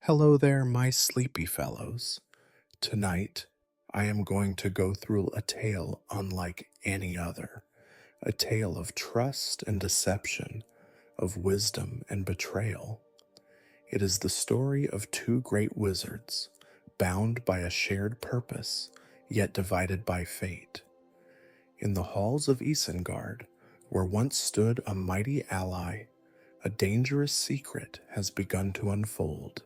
Hello there, my sleepy fellows. Tonight, I am going to go through a tale unlike any other, a tale of trust and deception, of wisdom and betrayal. It is the story of two great wizards, bound by a shared purpose, yet divided by fate. In the halls of Isengard, where once stood a mighty ally, a dangerous secret has begun to unfold.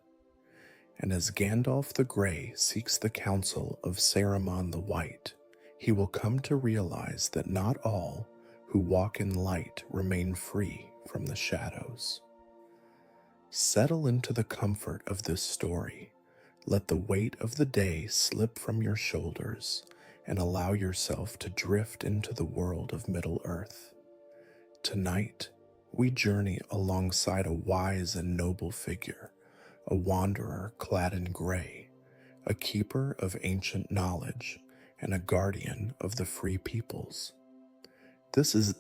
And as Gandalf the Grey seeks the counsel of Saruman the White, he will come to realize that not all who walk in light remain free from the shadows. Settle into the comfort of this story. Let the weight of the day slip from your shoulders and allow yourself to drift into the world of Middle-earth. Tonight, we journey alongside a wise and noble figure, a wanderer clad in gray, a keeper of ancient knowledge, and a guardian of the free peoples. This is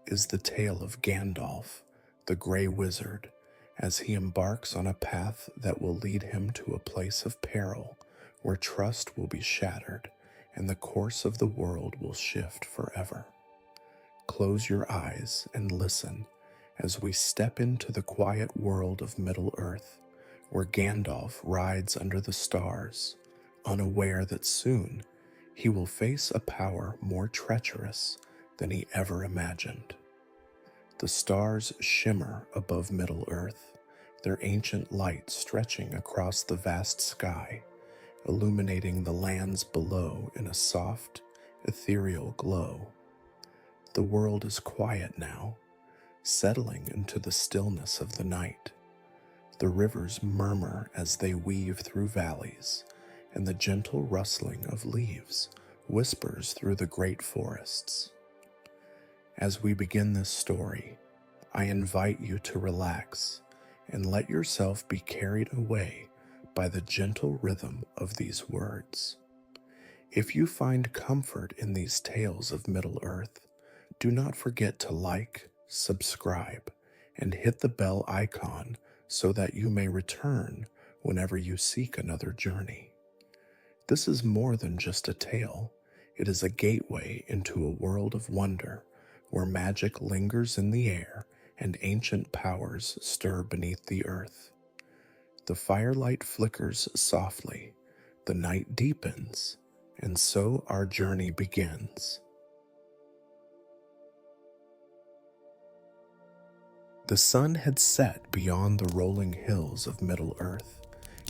the tale of Gandalf, the Grey Wizard, as he embarks on a path that will lead him to a place of peril where trust will be shattered and the course of the world will shift forever. Close your eyes and listen as we step into the quiet world of Middle-earth, where Gandalf rides under the stars, unaware that soon he will face a power more treacherous than he ever imagined. The stars shimmer above Middle-earth, their ancient light stretching across the vast sky, illuminating the lands below in a soft, ethereal glow. The world is quiet now, settling into the stillness of the night. The rivers murmur as they weave through valleys, and the gentle rustling of leaves whispers through the great forests. As we begin this story, I invite you to relax and let yourself be carried away by the gentle rhythm of these words. If you find comfort in these tales of Middle-earth, do not forget to like, subscribe, and hit the bell icon so that you may return whenever you seek another journey. This is more than just a tale. It is a gateway into a world of wonder where magic lingers in the air and ancient powers stir beneath the earth. The firelight flickers softly, the night deepens, and so our journey begins. The sun had set beyond the rolling hills of Middle-earth,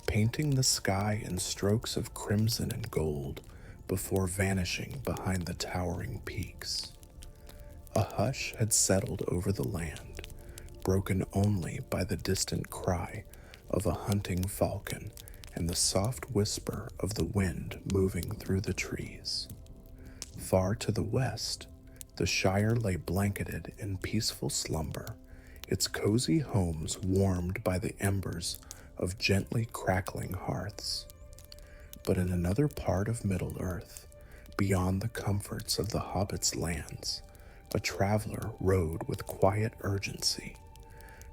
painting the sky in strokes of crimson and gold before vanishing behind the towering peaks. A hush had settled over the land, broken only by the distant cry of a hunting falcon and the soft whisper of the wind moving through the trees. Far to the west, the Shire lay blanketed in peaceful slumber, its cozy homes warmed by the embers of gently crackling hearths. But in another part of Middle-earth, beyond the comforts of the hobbits' lands, a traveler rode with quiet urgency.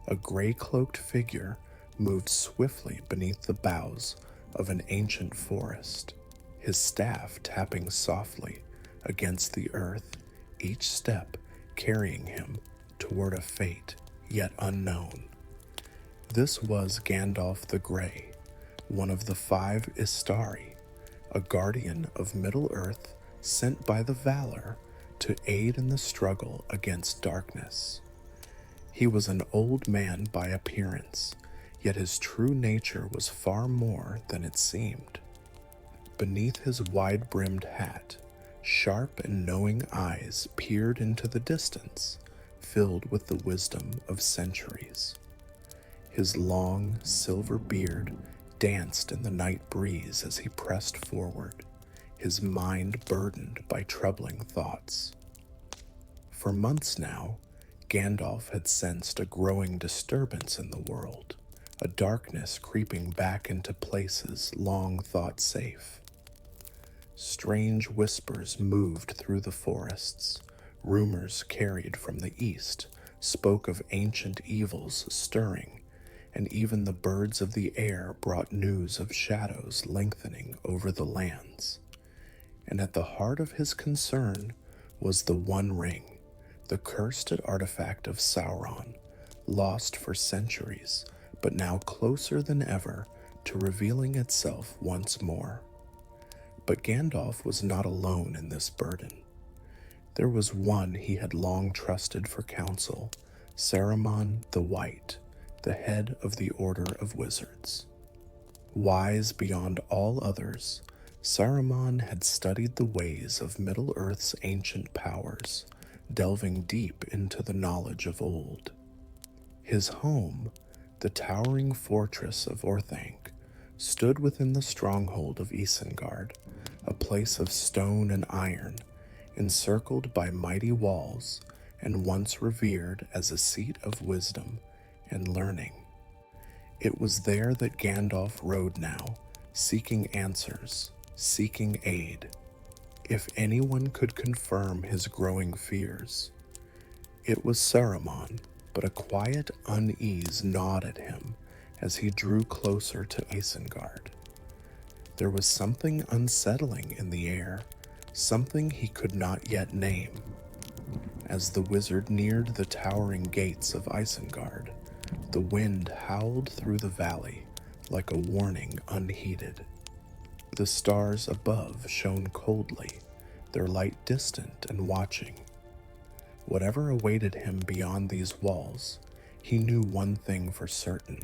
A gray-cloaked figure moved swiftly beneath the boughs of an ancient forest, his staff tapping softly against the earth, each step carrying him toward a fate yet unknown. This was Gandalf the Grey, one of the 5 Istari, a guardian of Middle-earth sent by the Valar to aid in the struggle against darkness. He was an old man by appearance, yet his true nature was far more than it seemed. Beneath his wide-brimmed hat, sharp and knowing eyes peered into the distance, filled with the wisdom of centuries. His long, silver beard danced in the night breeze as he pressed forward, his mind burdened by troubling thoughts. For months now, Gandalf had sensed a growing disturbance in the world, a darkness creeping back into places long thought safe. Strange whispers moved through the forests. Rumors carried from the east spoke of ancient evils stirring, and even the birds of the air brought news of shadows lengthening over the lands. And at the heart of his concern was the One Ring, the cursed artifact of Sauron, lost for centuries, but now closer than ever to revealing itself once more. But Gandalf was not alone in this burden. There was one he had long trusted for counsel, Saruman the White, the head of the Order of Wizards. Wise beyond all others, Saruman had studied the ways of Middle-earth's ancient powers, delving deep into the knowledge of old. His home, the towering fortress of Orthanc, stood within the stronghold of Isengard, a place of stone and iron, encircled by mighty walls, and once revered as a seat of wisdom and learning. It was there that Gandalf rode now, seeking answers, seeking aid. If anyone could confirm his growing fears, it was Saruman, but a quiet unease gnawed at him as he drew closer to Isengard. There was something unsettling in the air, something he could not yet name. As the wizard neared the towering gates of Isengard, the wind howled through the valley like a warning unheeded. The stars above shone coldly, their light distant and watching. Whatever awaited him beyond these walls, he knew one thing for certain: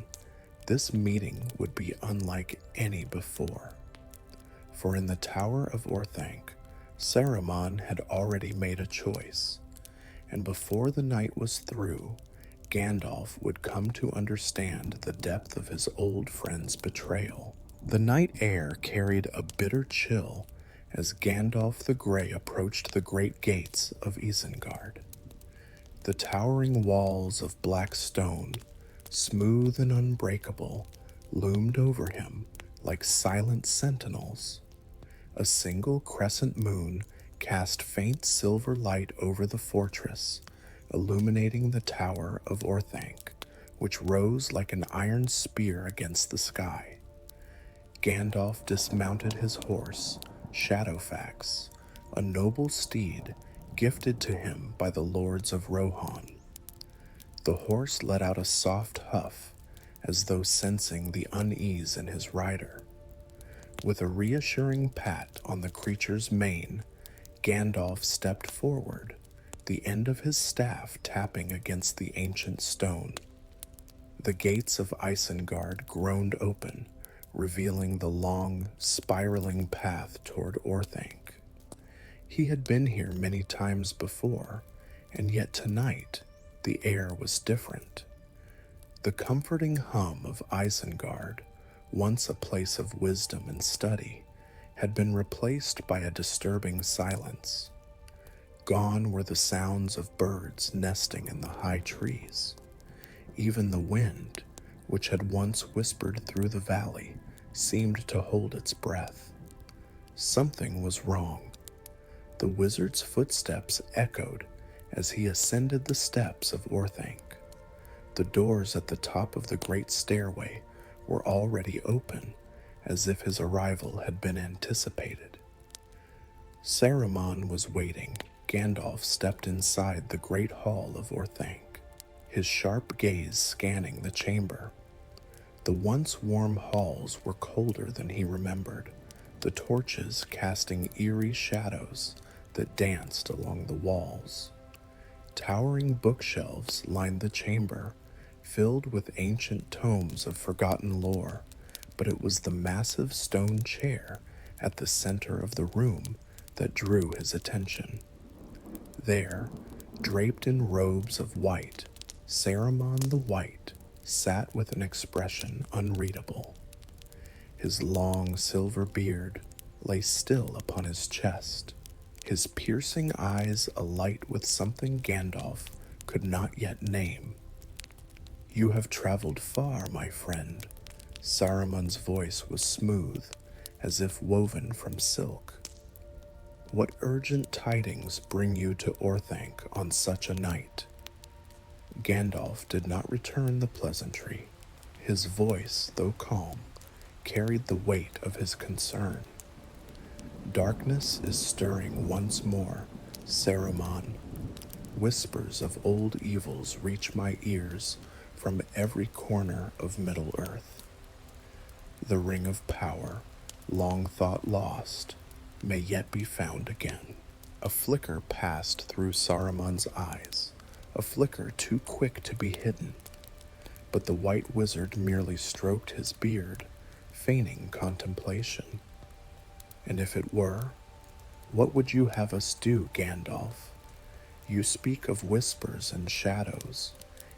this meeting would be unlike any before. For in the Tower of Orthanc, Saruman had already made a choice, and before the night was through, Gandalf would come to understand the depth of his old friend's betrayal. The night air carried a bitter chill as Gandalf the Grey approached the great gates of Isengard. The towering walls of black stone, smooth and unbreakable, loomed over him like silent sentinels. A single crescent moon cast faint silver light over the fortress, illuminating the Tower of Orthanc, which rose like an iron spear against the sky. Gandalf dismounted his horse, Shadowfax, a noble steed gifted to him by the lords of Rohan. The horse let out a soft huff, as though sensing the unease in his rider. With a reassuring pat on the creature's mane, Gandalf stepped forward, the end of his staff tapping against the ancient stone. The gates of Isengard groaned open, revealing the long, spiraling path toward Orthanc. He had been here many times before, and yet tonight the air was different. The comforting hum of Isengard, once a place of wisdom and study, had been replaced by a disturbing silence. Gone were the sounds of birds nesting in the high trees. Even the wind, which had once whispered through the valley, seemed to hold its breath. Something was wrong. The wizard's footsteps echoed as he ascended the steps of Orthanc. The doors at the top of the great stairway were already open, as if his arrival had been anticipated. Saruman was waiting. Gandalf stepped inside the great hall of Orthanc, his sharp gaze scanning the chamber. The once warm halls were colder than he remembered, the torches casting eerie shadows that danced along the walls. Towering bookshelves lined the chamber, filled with ancient tomes of forgotten lore, but it was the massive stone chair at the center of the room that drew his attention. There, draped in robes of white, Saruman the White sat with an expression unreadable. His long silver beard lay still upon his chest, his piercing eyes alight with something Gandalf could not yet name. "You have traveled far, my friend." Saruman's voice was smooth, as if woven from silk. "What urgent tidings bring you to Orthanc on such a night?" Gandalf did not return the pleasantry. His voice, though calm, carried the weight of his concern. Darkness is stirring once more, Saruman. Whispers of old evils reach my ears from every corner of Middle-earth. The ring of power, long thought lost, may yet be found again. A flicker passed through Saruman's eyes, a flicker too quick to be hidden. But the white wizard merely stroked his beard, feigning contemplation. And if it were, what would you have us do, Gandalf? You speak of whispers and shadows,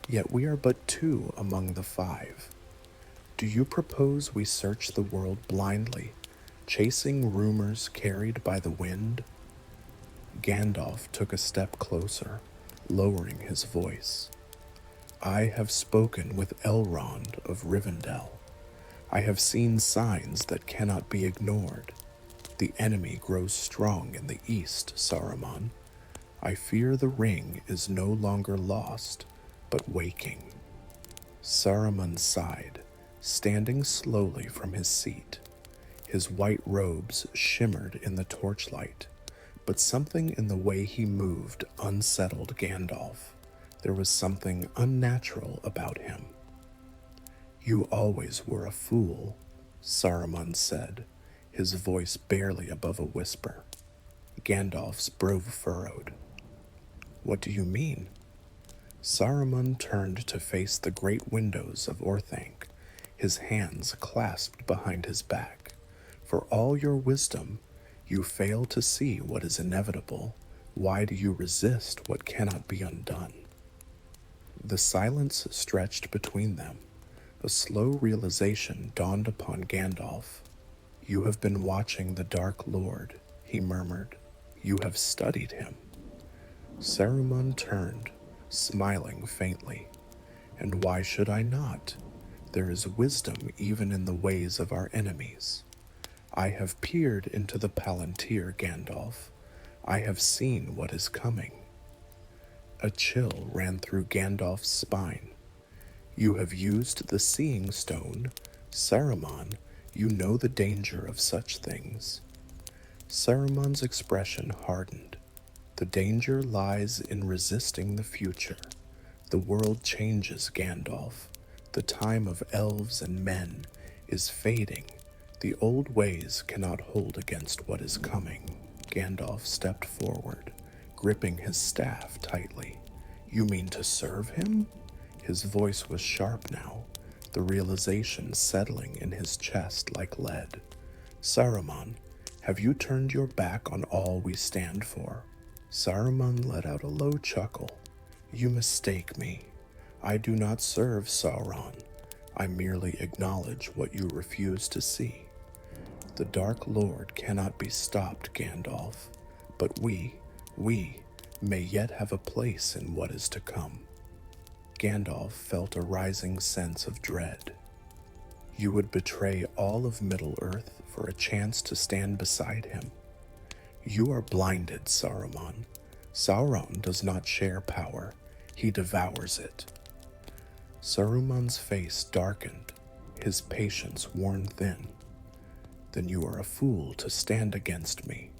yet we are but two among the five. Do you propose we search the world blindly, chasing rumors carried by the wind? Gandalf took a step closer, lowering his voice. I have spoken with Elrond of Rivendell. I have seen signs that cannot be ignored. The enemy grows strong in the east, Saruman. I fear the ring is no longer lost, but waking. Saruman sighed, standing slowly from his seat. His white robes shimmered in the torchlight, but something in the way he moved unsettled Gandalf. There was something unnatural about him. You always were a fool, Saruman said, his voice barely above a whisper. Gandalf's brow furrowed. What do you mean? Saruman turned to face the great windows of Orthanc, his hands clasped behind his back. For all your wisdom, you fail to see what is inevitable. Why do you resist what cannot be undone? The silence stretched between them. A slow realization dawned upon Gandalf. You have been watching the Dark Lord, he murmured. You have studied him. Saruman turned, smiling faintly. And why should I not? There is wisdom even in the ways of our enemies. I have peered into the Palantir, Gandalf. I have seen what is coming. A chill ran through Gandalf's spine. You have used the Seeing Stone. Saruman, you know the danger of such things. Saruman's expression hardened. The danger lies in resisting the future. The world changes, Gandalf. The time of elves and men is fading. The old ways cannot hold against what is coming. Gandalf stepped forward, gripping his staff tightly. You mean to serve him? His voice was sharp now, the realization settling in his chest like lead. Saruman, have you turned your back on all we stand for? Saruman let out a low chuckle. You mistake me. I do not serve Sauron. I merely acknowledge what you refuse to see. The Dark Lord cannot be stopped, Gandalf, but we may yet have a place in what is to come. Gandalf felt a rising sense of dread. You would betray all of Middle-earth for a chance to stand beside him. You are blinded, Saruman. Sauron does not share power. He devours it. Saruman's face darkened, his patience worn thin. Then you are a fool to stand against me.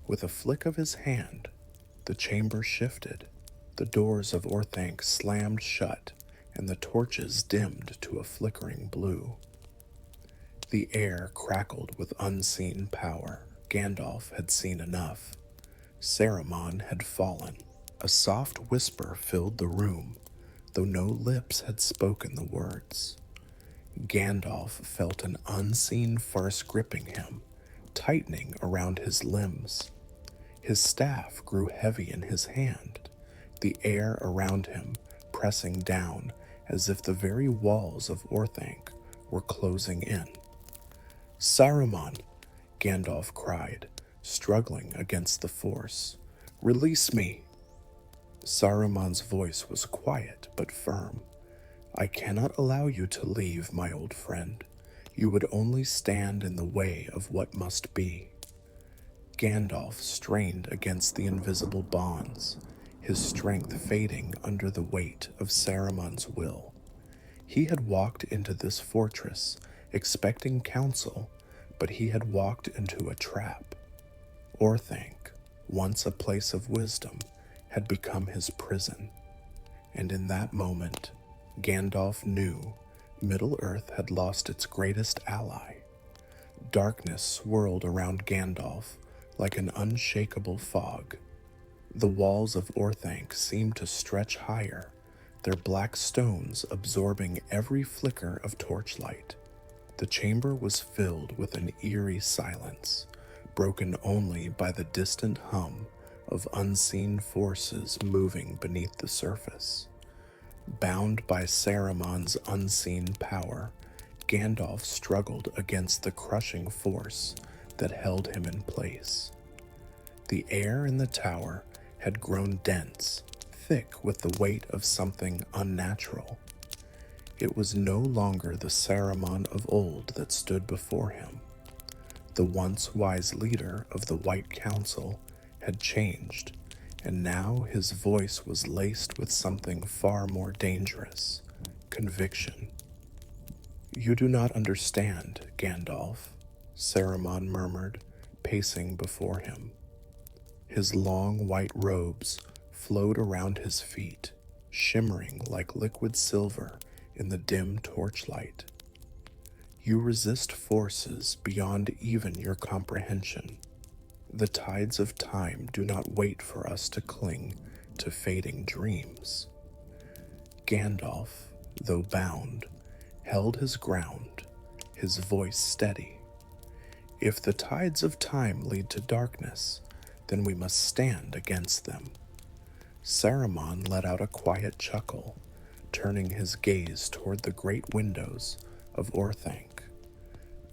With a flick of his hand, the chamber shifted. The doors of Orthanc slammed shut, and the torches dimmed to a flickering blue. The air crackled with unseen power. Gandalf had seen enough. Saruman had fallen. A soft whisper filled the room, though no lips had spoken the words. Gandalf felt an unseen force gripping him, tightening around his limbs. His staff grew heavy in his hand, the air around him pressing down as if the very walls of Orthanc were closing in. Saruman, Gandalf cried, struggling against the force. Release me! Saruman's voice was quiet but firm. I cannot allow you to leave, my old friend. You would only stand in the way of what must be. Gandalf strained against the invisible bonds, his strength fading under the weight of Saruman's will. He had walked into this fortress expecting counsel, but he had walked into a trap. Orthanc, once a place of wisdom, had become his prison. And in that moment, Gandalf knew Middle-earth had lost its greatest ally. Darkness swirled around Gandalf like an unshakable fog. The walls of Orthanc seemed to stretch higher, their black stones absorbing every flicker of torchlight. The chamber was filled with an eerie silence, broken only by the distant hum of unseen forces moving beneath the surface. Bound by Saruman's unseen power, Gandalf struggled against the crushing force that held him in place. The air in the tower had grown dense, thick with the weight of something unnatural. It was no longer the Saruman of old that stood before him. The once wise leader of the White Council had changed, and now his voice was laced with something far more dangerous: conviction. "You do not understand, Gandalf," Saruman murmured, pacing before him. His long white robes flowed around his feet, shimmering like liquid silver in the dim torchlight. "You resist forces beyond even your comprehension. The tides of time do not wait for us to cling to fading dreams." Gandalf, though bound, held his ground, his voice steady. "If the tides of time lead to darkness, then we must stand against them." Saruman let out a quiet chuckle, turning his gaze toward the great windows of Orthanc.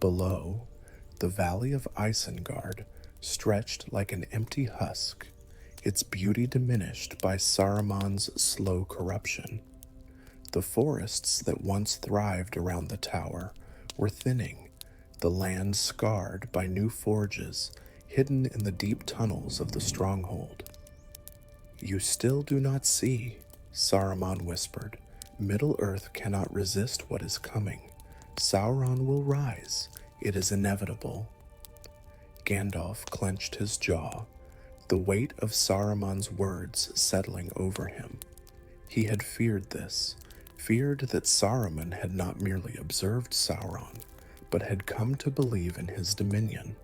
Below, the valley of Isengard stretched like an empty husk, its beauty diminished by Saruman's slow corruption. The forests that once thrived around the tower were thinning, the land scarred by new forges hidden in the deep tunnels of the stronghold. "You still do not see," Saruman whispered. "Middle-earth cannot resist what is coming. Sauron will rise. It is inevitable." Gandalf clenched his jaw, the weight of Saruman's words settling over him. He had feared this, feared that Saruman had not merely observed Sauron, but had come to believe in his dominion.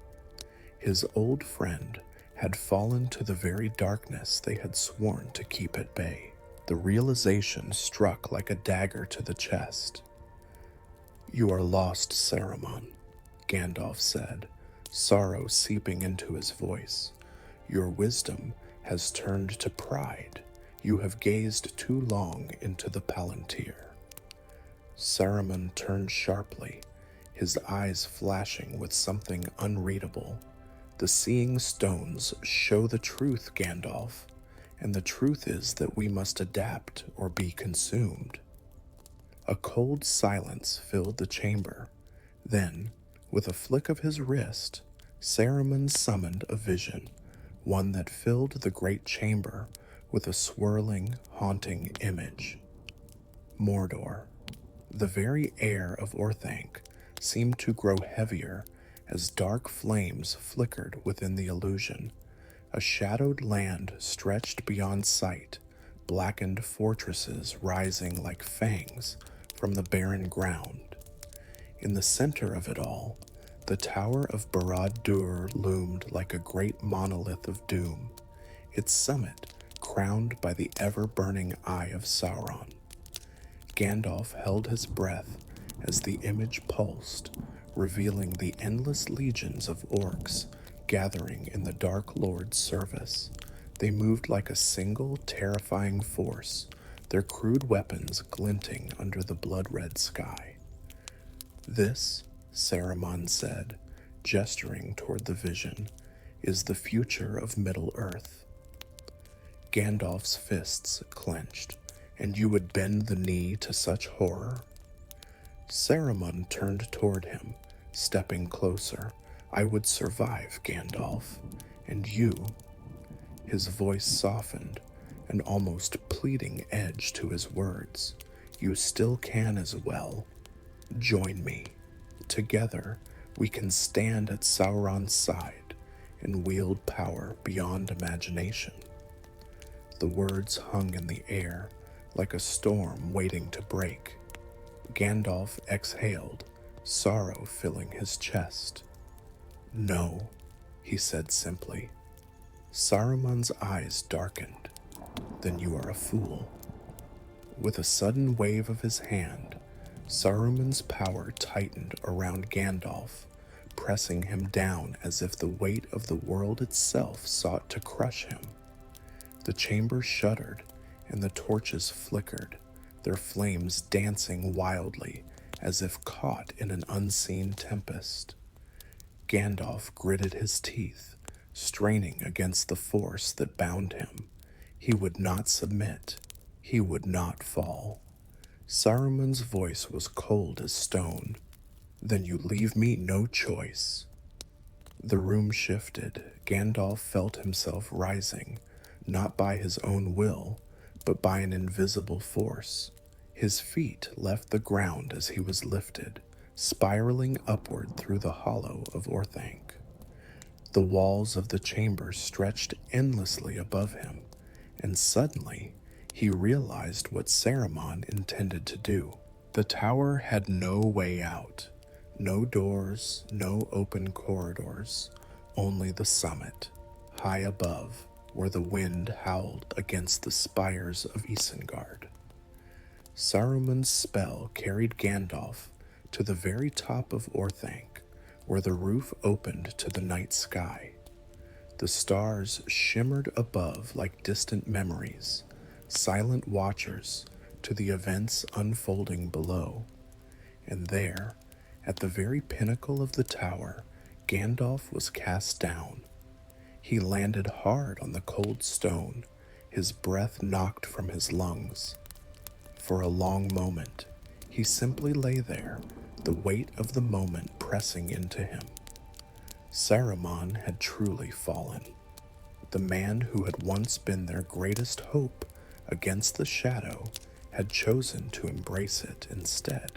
His old friend had fallen to the very darkness they had sworn to keep at bay. The realization struck like a dagger to the chest. "You are lost, Saruman," Gandalf said, sorrow seeping into his voice. "Your wisdom has turned to pride. You have gazed too long into the Palantir." Saruman turned sharply, his eyes flashing with something unreadable. "The seeing stones show the truth, Gandalf, and the truth is that we must adapt or be consumed." A cold silence filled the chamber. Then, with a flick of his wrist, Saruman summoned a vision, one that filled the great chamber with a swirling, haunting image. Mordor. The very air of Orthanc seemed to grow heavier as dark flames flickered within the illusion. A shadowed land stretched beyond sight, blackened fortresses rising like fangs from the barren ground. In the center of it all, the Tower of Barad-dûr loomed like a great monolith of doom, its summit crowned by the ever-burning eye of Sauron. Gandalf held his breath as the image pulsed, revealing the endless legions of orcs gathering in the Dark Lord's service. They moved like a single, terrifying force, their crude weapons glinting under the blood-red sky. "This," Saruman said, gesturing toward the vision, "is the future of Middle-earth." Gandalf's fists clenched. "And you would bend the knee to such horror?" Saruman turned toward him, stepping closer. "I would survive, Gandalf. And you—" His voice softened, an almost pleading edge to his words. You still can as well. Join me. Together, we can stand at Sauron's side and wield power beyond imagination. The words hung in the air like a storm waiting to break. Gandalf exhaled, sorrow filling his chest. No, he said simply. Saruman's eyes darkened. Then you are a fool. With a sudden wave of his hand, Saruman's power tightened around Gandalf, pressing him down as if the weight of the world itself sought to crush him. The chamber shuddered, and the torches flickered, their flames dancing wildly as if caught in an unseen tempest. Gandalf gritted his teeth, straining against the force that bound him. He would not submit. He would not fall. Saruman's voice was cold as stone. Then you leave me no choice. The room shifted. Gandalf felt himself rising, not by his own will, but by an invisible force. His feet left the ground as he was lifted, spiraling upward through the hollow of Orthanc. The walls of the chamber stretched endlessly above him, and suddenly he realized what Saruman intended to do. The tower had no way out, no doors, no open corridors, only the summit, high above, where the wind howled against the spires of Isengard. Saruman's spell carried Gandalf to the very top of Orthanc, where the roof opened to the night sky. The stars shimmered above like distant memories, silent watchers to the events unfolding below. And there, at the very pinnacle of the tower, Gandalf was cast down. He landed hard on the cold stone, his breath knocked from his lungs. For a long moment, he simply lay there, the weight of the moment pressing into him. Saruman had truly fallen. The man who had once been their greatest hope against the shadow had chosen to embrace it instead.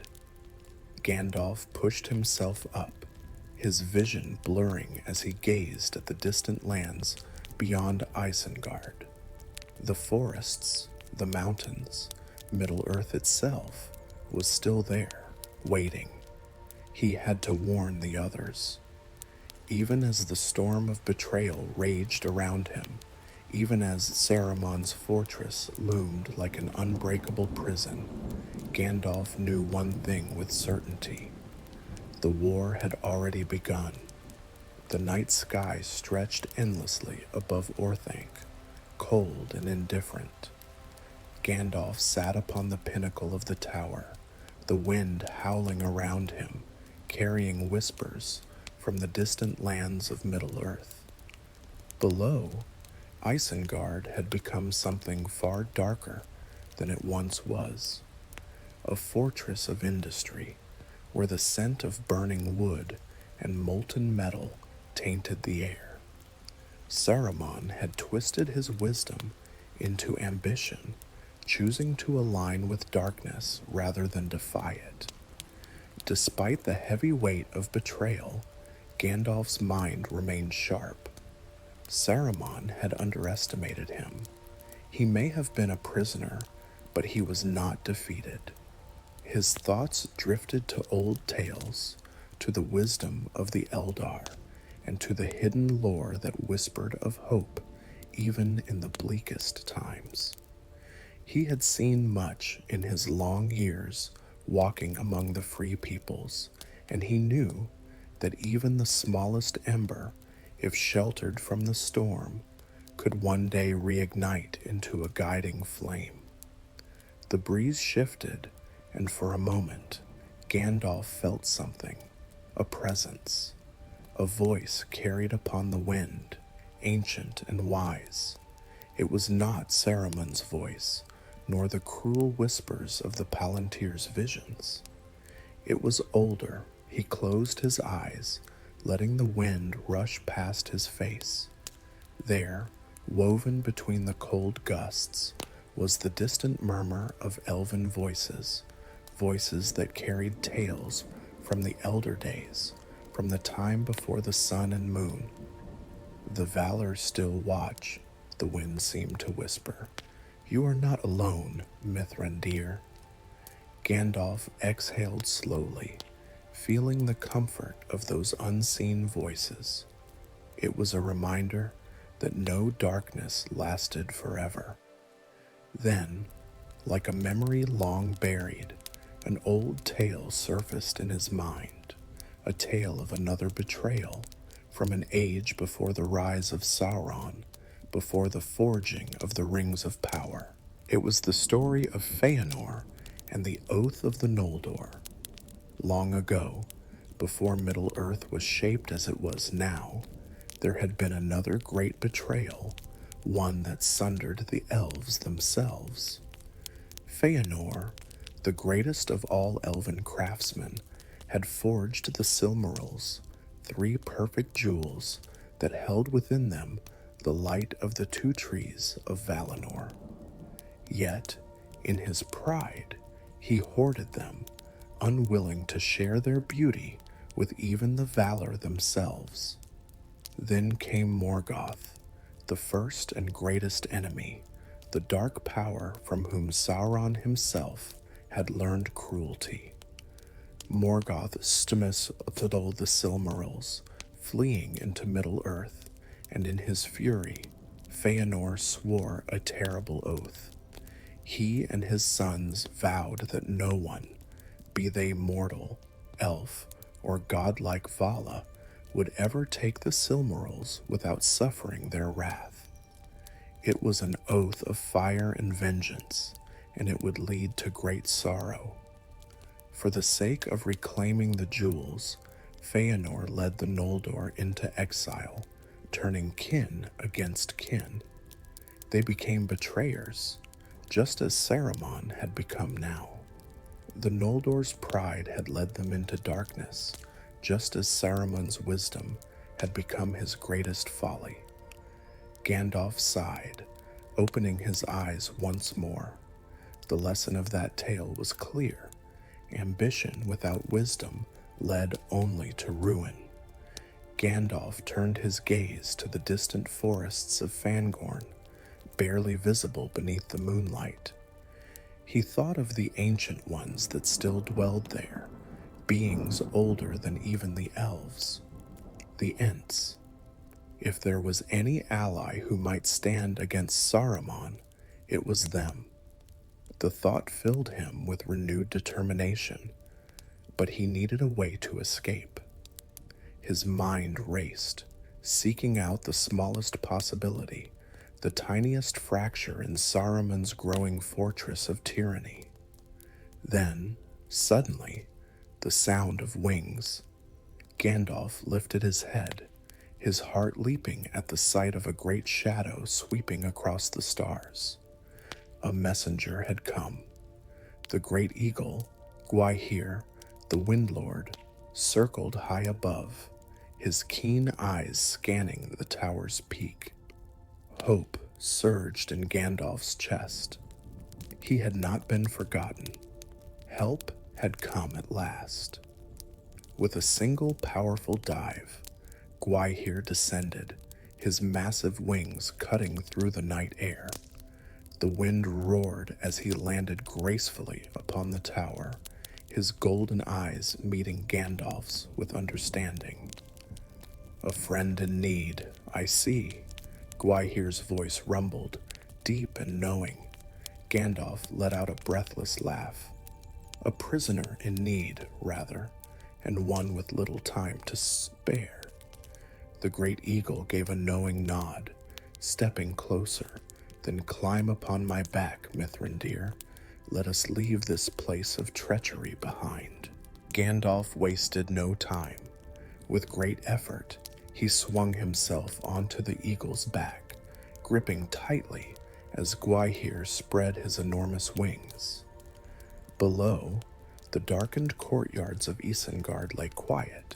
Gandalf pushed himself up, his vision blurring as he gazed at the distant lands beyond Isengard. The forests, the mountains, Middle-earth itself was still there, waiting. He had to warn the others. Even as the storm of betrayal raged around him, even as Saruman's fortress loomed like an unbreakable prison, Gandalf knew one thing with certainty. The war had already begun. The night sky stretched endlessly above Orthanc, cold and indifferent. Gandalf sat upon the pinnacle of the tower, the wind howling around him, carrying whispers from the distant lands of Middle-earth. Below, Isengard had become something far darker than it once was, a fortress of industry, where the scent of burning wood and molten metal tainted the air. Saruman had twisted his wisdom into ambition, choosing to align with darkness rather than defy it. Despite the heavy weight of betrayal, Gandalf's mind remained sharp. Saruman had underestimated him. He may have been a prisoner, but he was not defeated. His thoughts drifted to old tales, to the wisdom of the Eldar, and to the hidden lore that whispered of hope, even in the bleakest times. He had seen much in his long years walking among the free peoples, and he knew that even the smallest ember, if sheltered from the storm, could one day reignite into a guiding flame. The breeze shifted, and for a moment, Gandalf felt something, a presence, a voice carried upon the wind, ancient and wise. It was not Saruman's voice, nor the cruel whispers of the Palantir's visions. It was older. He closed his eyes, letting the wind rush past his face. There, woven between the cold gusts, was the distant murmur of elven voices, voices that carried tales from the elder days, from the time before the sun and moon. The Valor still watch, the wind seemed to whisper. You are not alone, Mithrandir. Gandalf exhaled slowly, feeling the comfort of those unseen voices. It was a reminder that no darkness lasted forever. Then, like a memory long buried, an old tale surfaced in his mind, a tale of another betrayal from an age before the rise of Sauron, before the forging of the Rings of Power. It was the story of Feanor and the Oath of the Noldor. Long ago, before Middle-earth was shaped as it was now, there had been another great betrayal, one that sundered the elves themselves. Feanor, the greatest of all elven craftsmen, had forged the Silmarils, 3 perfect jewels that held within them the light of the 2 trees of Valinor. Yet, in his pride, he hoarded them, unwilling to share their beauty with even the Valar themselves. Then came Morgoth, the first and greatest enemy, the dark power from whom Sauron himself had learned cruelty. Morgoth stole the Silmarils, fleeing into Middle-earth, and in his fury, Feanor swore a terrible oath. He and his sons vowed that no one, be they mortal, elf, or godlike Vala, would ever take the Silmarils without suffering their wrath. It was an oath of fire and vengeance, and it would lead to great sorrow. For the sake of reclaiming the jewels, Feanor led the Noldor into exile, turning kin against kin. They became betrayers, just as Saruman had become now. The Noldor's pride had led them into darkness, just as Saruman's wisdom had become his greatest folly. Gandalf sighed, opening his eyes once more. The lesson of that tale was clear. Ambition without wisdom led only to ruin. Gandalf turned his gaze to the distant forests of Fangorn, barely visible beneath the moonlight. He thought of the ancient ones that still dwelled there, beings older than even the elves, the Ents. If there was any ally who might stand against Saruman, it was them. The thought filled him with renewed determination, but he needed a way to escape. His mind raced, seeking out the smallest possibility, the tiniest fracture in Saruman's growing fortress of tyranny. Then, suddenly, the sound of wings. Gandalf lifted his head, his heart leaping at the sight of a great shadow sweeping across the stars. A messenger had come. The great eagle, Gwaihir, the Windlord, circled high above, his keen eyes scanning the tower's peak. Hope surged in Gandalf's chest. He had not been forgotten. Help had come at last. With a single powerful dive, Gwaihir descended, his massive wings cutting through the night air. The wind roared as he landed gracefully upon the tower, his golden eyes meeting Gandalf's with understanding. A friend in need, I see, Gwaihir's voice rumbled, deep and knowing. Gandalf let out a breathless laugh. A prisoner in need, rather, and one with little time to spare. The great eagle gave a knowing nod, stepping closer. Then climb upon my back, Mithrandir. Let us leave this place of treachery behind. Gandalf wasted no time. With great effort, he swung himself onto the eagle's back, gripping tightly as Gwaihir spread his enormous wings. Below, the darkened courtyards of Isengard lay quiet,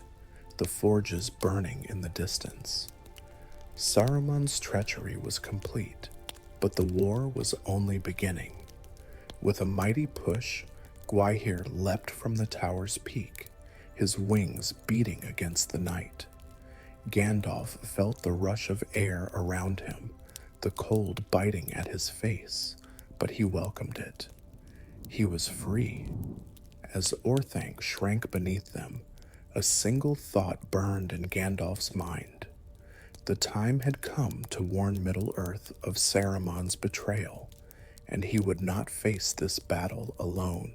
the forges burning in the distance. Saruman's treachery was complete. But the war was only beginning. With a mighty push, Gwaihir leapt from the tower's peak, his wings beating against the night. Gandalf felt the rush of air around him, the cold biting at his face, but he welcomed it. He was free. As Orthanc shrank beneath them, a single thought burned in Gandalf's mind. The time had come to warn Middle-earth of Saruman's betrayal, and he would not face this battle alone.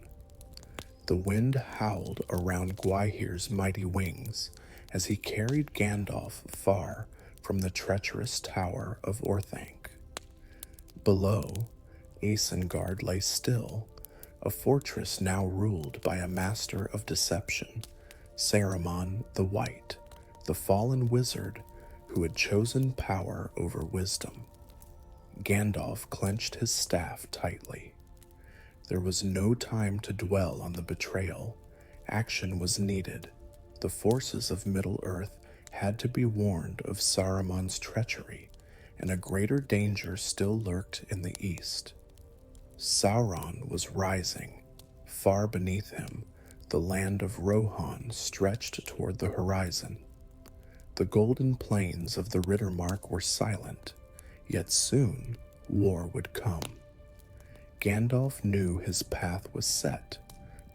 The wind howled around Gwaihir's mighty wings as he carried Gandalf far from the treacherous Tower of Orthanc. Below, Isengard lay still, a fortress now ruled by a master of deception, Saruman the White, the fallen wizard who had chosen power over wisdom. Gandalf clenched his staff tightly. There was no time to dwell on the betrayal. Action was needed. The forces of Middle-earth had to be warned of Saruman's treachery, and a greater danger still lurked in the east. Sauron was rising. Far beneath him, the land of Rohan stretched toward the horizon. The golden plains of the Rittermark were silent, yet soon war would come. Gandalf knew his path was set,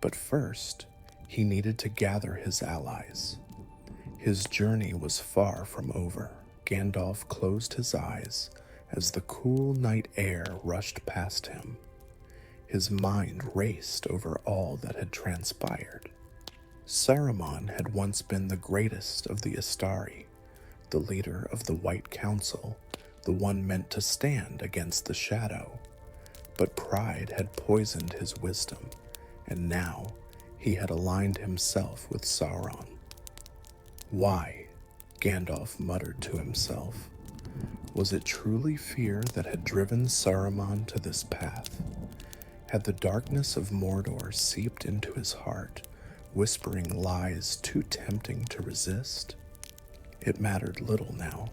but first he needed to gather his allies. His journey was far from over. Gandalf closed his eyes as the cool night air rushed past him. His mind raced over all that had transpired. Saruman had once been the greatest of the Istari, the leader of the White Council, the one meant to stand against the shadow. But pride had poisoned his wisdom, and now he had aligned himself with Sauron. Why? Gandalf muttered to himself. Was it truly fear that had driven Saruman to this path? Had the darkness of Mordor seeped into his heart, whispering lies too tempting to resist? It mattered little now.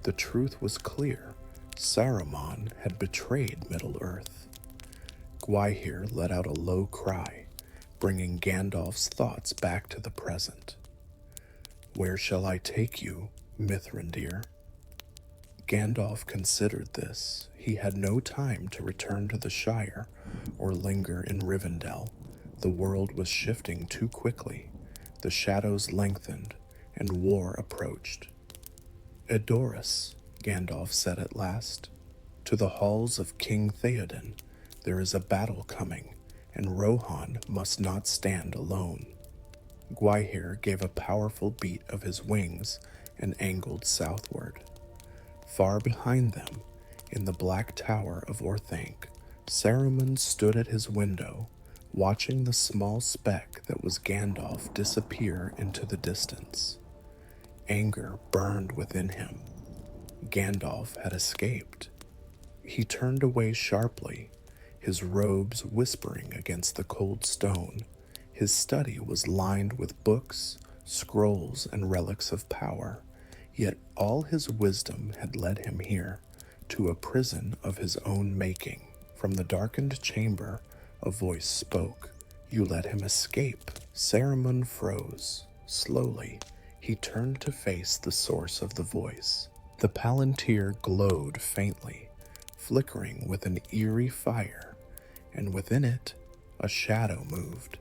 The truth was clear. Saruman had betrayed Middle-earth. Gwaihir let out a low cry, bringing Gandalf's thoughts back to the present. Where shall I take you, Mithrandir? Gandalf considered this. He had no time to return to the Shire or linger in Rivendell. The world was shifting too quickly. The shadows lengthened, and war approached. Edoras, Gandalf said at last. To the halls of King Theoden, there is a battle coming, and Rohan must not stand alone. Gwaihir gave a powerful beat of his wings and angled southward. Far behind them, in the black Tower of Orthanc, Saruman stood at his window, watching the small speck that was Gandalf disappear into the distance. Anger burned within him. Gandalf had escaped. He turned away sharply, his robes whispering against the cold stone. His study was lined with books, scrolls, and relics of power, yet all his wisdom had led him here, to a prison of his own making. From the darkened chamber, a voice spoke. You let him escape. Saruman froze. Slowly, he turned to face the source of the voice. The palantir glowed faintly, flickering with an eerie fire, and within it, a shadow moved.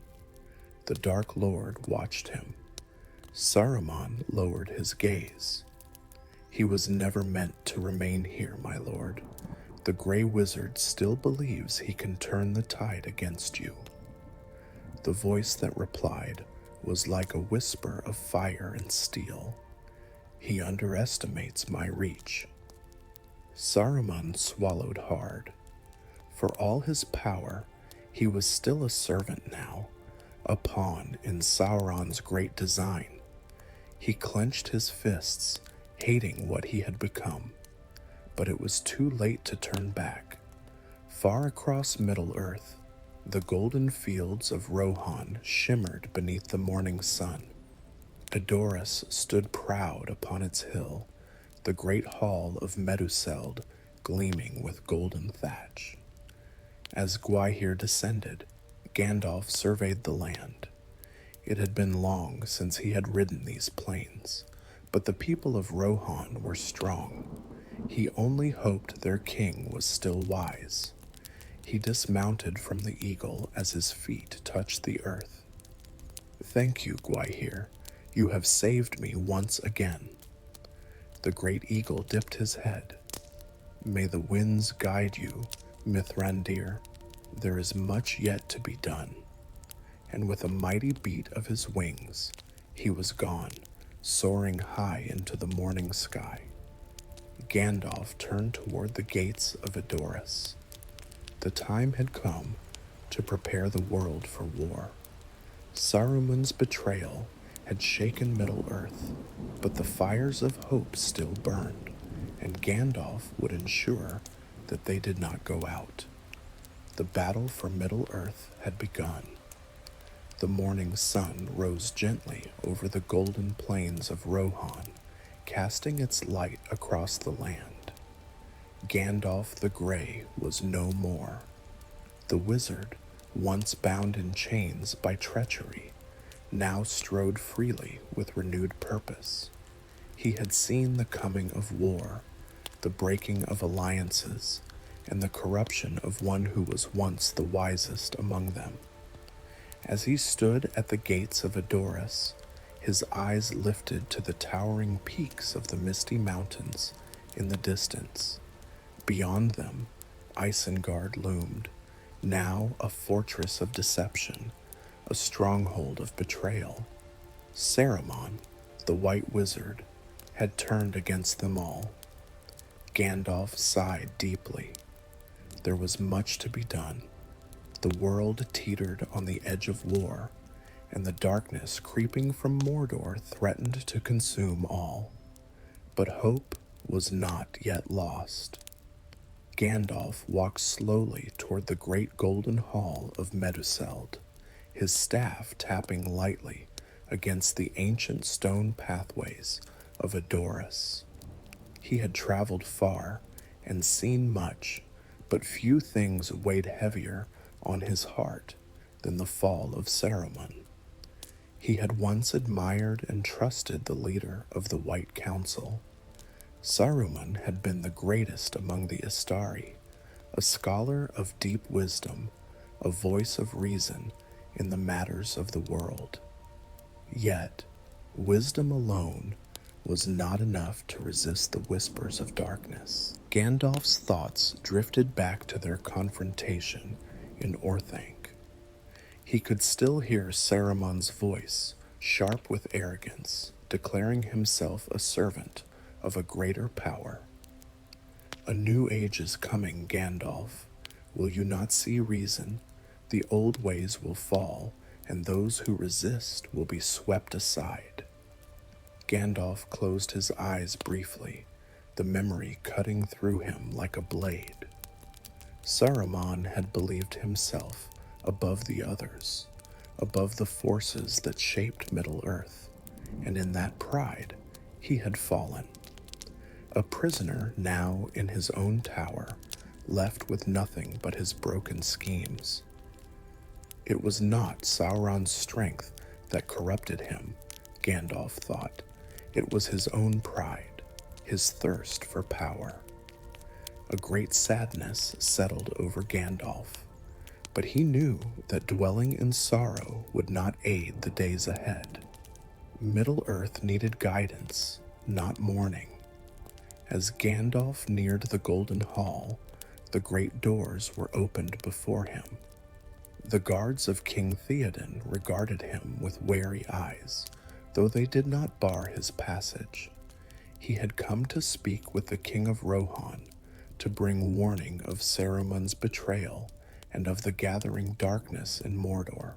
The Dark Lord watched him. Saruman lowered his gaze. He was never meant to remain here, my lord. The Grey Wizard still believes he can turn the tide against you. The voice that replied was like a whisper of fire and steel. He underestimates my reach. Saruman swallowed hard. For all his power, he was still a servant now, a pawn in Sauron's great design. He clenched his fists, hating what he had become. But it was too late to turn back. Far across Middle-earth, the golden fields of Rohan shimmered beneath the morning sun. Edoras stood proud upon its hill, the great hall of Meduseld gleaming with golden thatch. As Gwaihir descended, Gandalf surveyed the land. It had been long since he had ridden these plains, but the people of Rohan were strong. He only hoped their king was still wise. He dismounted from the eagle as his feet touched the earth. "Thank you, Gwaihir. You have saved me once again." The great eagle dipped his head. "May the winds guide you, Mithrandir. There is much yet to be done." And with a mighty beat of his wings, he was gone, soaring high into the morning sky. Gandalf turned toward the gates of Edoras. The time had come to prepare the world for war. Saruman's betrayal had shaken Middle-earth, but the fires of hope still burned, and Gandalf would ensure that they did not go out. The battle for Middle-earth had begun. The morning sun rose gently over the golden plains of Rohan, casting its light across the land. Gandalf the Grey was no more. The wizard, once bound in chains by treachery, now strode freely with renewed purpose. He had seen the coming of war, the breaking of alliances, and the corruption of one who was once the wisest among them. As he stood at the gates of Edoras, his eyes lifted to the towering peaks of the misty mountains in the distance. Beyond them, Isengard loomed, now a fortress of deception, a stronghold of betrayal. Saruman, the White Wizard, had turned against them all. Gandalf sighed deeply. There was much to be done. The world teetered on the edge of war, and the darkness creeping from Mordor threatened to consume all. But hope was not yet lost. Gandalf walked slowly toward the great golden hall of Meduseld, his staff tapping lightly against the ancient stone pathways of Edoras. He had traveled far and seen much, but few things weighed heavier on his heart than the fall of Saruman. He had once admired and trusted the leader of the White Council. Saruman had been the greatest among the Istari, a scholar of deep wisdom, a voice of reason in the matters of the world. Yet, wisdom alone was not enough to resist the whispers of darkness. Gandalf's thoughts drifted back to their confrontation in Orthanc. He could still hear Saruman's voice, sharp with arrogance, declaring himself a servant of a greater power. "A new age is coming, Gandalf. Will you not see reason? The old ways will fall, and those who resist will be swept aside." Gandalf closed his eyes briefly, the memory cutting through him like a blade. Saruman had believed himself above the others, above the forces that shaped Middle-earth, and in that pride he had fallen. A prisoner now in his own tower, left with nothing but his broken schemes. It was not Sauron's strength that corrupted him, Gandalf thought. It was his own pride, his thirst for power. A great sadness settled over Gandalf, but he knew that dwelling in sorrow would not aid the days ahead. Middle-earth needed guidance, not mourning. As Gandalf neared the Golden Hall, the great doors were opened before him. The guards of King Theoden regarded him with wary eyes, though they did not bar his passage. He had come to speak with the King of Rohan, to bring warning of Saruman's betrayal and of the gathering darkness in Mordor.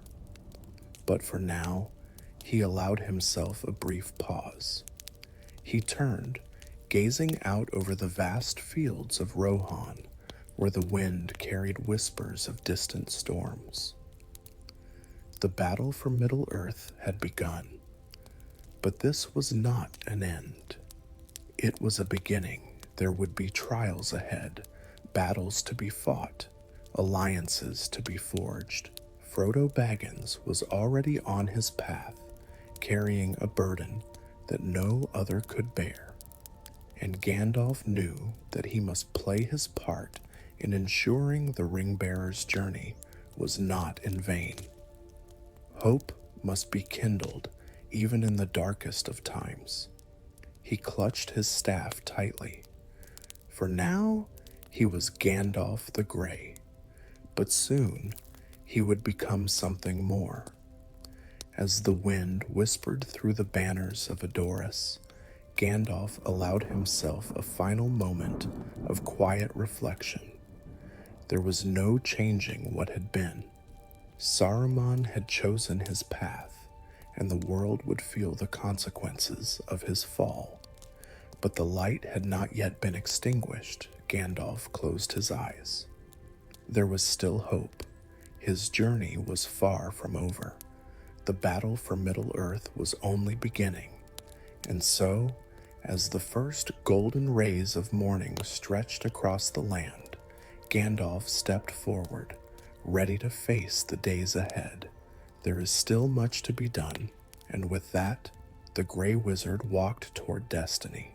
But for now, he allowed himself a brief pause. He turned, gazing out over the vast fields of Rohan, where the wind carried whispers of distant storms. The battle for Middle-earth had begun, but this was not an end. It was a beginning There would be trials ahead, battles to be fought, alliances to be forged. Frodo Baggins was already on his path, carrying a burden that no other could bear. And Gandalf knew that he must play his part in ensuring the ring-bearer's journey was not in vain. Hope must be kindled even in the darkest of times. He clutched his staff tightly, for now he was Gandalf the Grey, but soon he would become something more. As the wind whispered through the banners of Edoras, Gandalf allowed himself a final moment of quiet reflection. There was no changing what had been. Saruman had chosen his path, and the world would feel the consequences of his fall. But the light had not yet been extinguished. Gandalf closed his eyes. There was still hope. His journey was far from over. The battle for Middle-earth was only beginning. And so, as the first golden rays of morning stretched across the land, Gandalf stepped forward, ready to face the days ahead. There is still much to be done, and with that, the Grey Wizard walked toward destiny.